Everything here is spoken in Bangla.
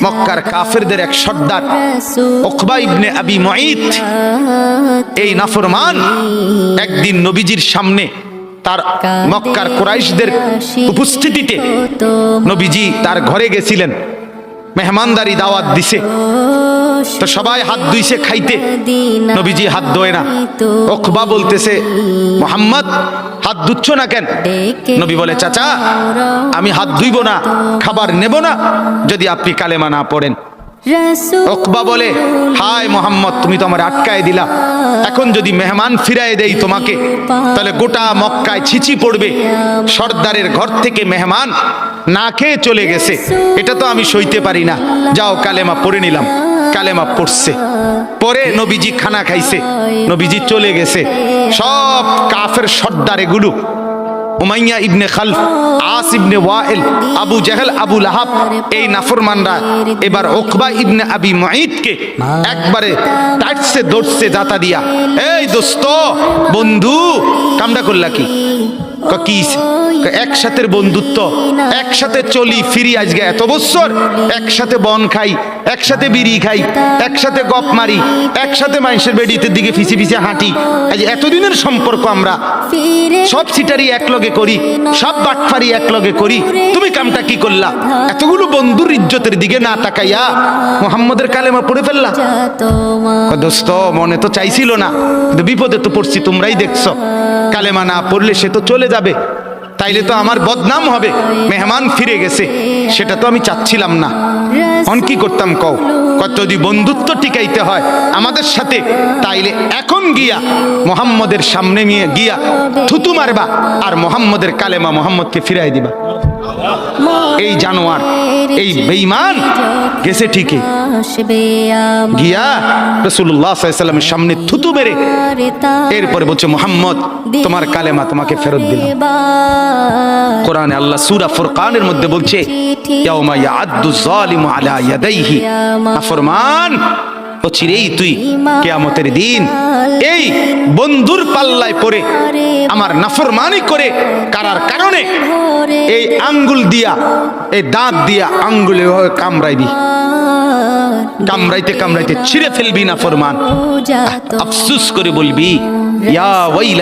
মক্কার কাফেরদের এক সর্দার উকবা ইবনে আবি মুঈত এই নাফরমান একদিন নবীজির সামনে তার মক্কার কুরাইশদের উপস্থিতিতে নবীজি তার ঘরে গেছিলেন, মেহমানদারি দাওয়াত দিছে, তো সবাই হাত ধুইছে খাইতে, নবীজি হাত ধোয় না। উকবা বলতেছে, মুহাম্মদ হাত ধুচ্ছ না কেন? নবী বলে, চাচা আমি হাত ধুইব না, খাবার নেব না যদি আপনি কালেমা না পড়েন। উকবা বলে, হায় মুহাম্মদ, তুমি তো আমার আটকায় দিলা, এখন যদি মেহমান ফিরায় দেই তোমাকে তাহলে গোটা মক্কায় ছিচি পড়বে, সর্দারের ঘর থেকে মেহমান না খেয়ে চলে গেছে, এটা তো আমি সইতে পারি না, যাও কালেমা পড়ে নিলাম। কালেমা পড়ছে, পরে নবীজি খানা খাইছে, নবীজি চলে গেছে। সব কাফের সর্দার এগুলো উমাইয়া ইবনে খালফ, আস ইবনে ওয়াইল, আবু জাহেল, আবু লাহাব, এই নাফরমানরা এবার উকবা ইবনে আবি মুঈতকে একবারে টাইটসে ধরছে জাতা দিয়া। এই দোস্ত, বন্ধু, কামটা করলা কি? একসাথে বন্ধুত্ব, একসাথে চলি ফিরি, আজকে এত বছর একসাথে বন খাই, একসাথে বিড়ি খাই, একসাথে গপ মারি, একসাথে মানুষের বেডিতে দিকে ফিসি ফিসে হাঁটি, আজ এতদিনের সম্পর্ক আমরা সব সিটারি একলগে করি, সব বাটফারি একলগে করি, তুমি কামটা কি করলা? এতগুলো বন্ধুর ইজ্জতের দিকে না তাকাইয়া মুহাম্মদের কালেমা পড়ে ফেললা। দোস্ত, মনে তো চাইছিল না, কিন্তু বিপদে তো পড়ছি, তোমরাই দেখছো। কালেমা না পড়লে সে তো চলে যাবে, তাইলে তো আমার বদনাম হবে, মেহমান ফিরে গেছে, সেটা তো আমি চাচ্ছিলাম না। অন কি করতাম কও? যদি বন্ধুত্ব টিকাইতে হয় আমাদের সাথে, তাইলে এখন গিয়া মুহাম্মদের সামনে নিয়ে গিয়া থুতু মারবা আর মুহাম্মদের কালেমা মুহাম্মদকে ফিরাই দিবা। এই জানোয়ার, এই বেঈমান গেছে ঠিকই, গিয়া রাসূলুল্লাহ সাল্লাল্লাহু আলাইহি ওয়াসাল্লামের সামনে থুতু মেরে এরপরে বলছে, মুহাম্মদ তোমার কালেমা তোমাকে ফেরত দিলাম। কোরআনে আল্লাহ সূরা ফুরকানের মধ্যে বলছে, ইয়াউমা ইয়াআদ্দু যালিমু আলা ইয়াদাইহি, নাফরমান অচিরেই তুই কিয়ামতের দিন এই বন্ধুর পাল্লায় পড়ে আমার নাফরমানি করে কারার কারণে এই আঙ্গুল দিয়া, এই দাঁত দিয়া আঙ্গুলে কামড়াইবি, কামড়াইতে কামড়াইতে ছিঁড়ে ফেলবি নাফরমান। আফসোস করে বলবি, ইয়া ওয়াইলা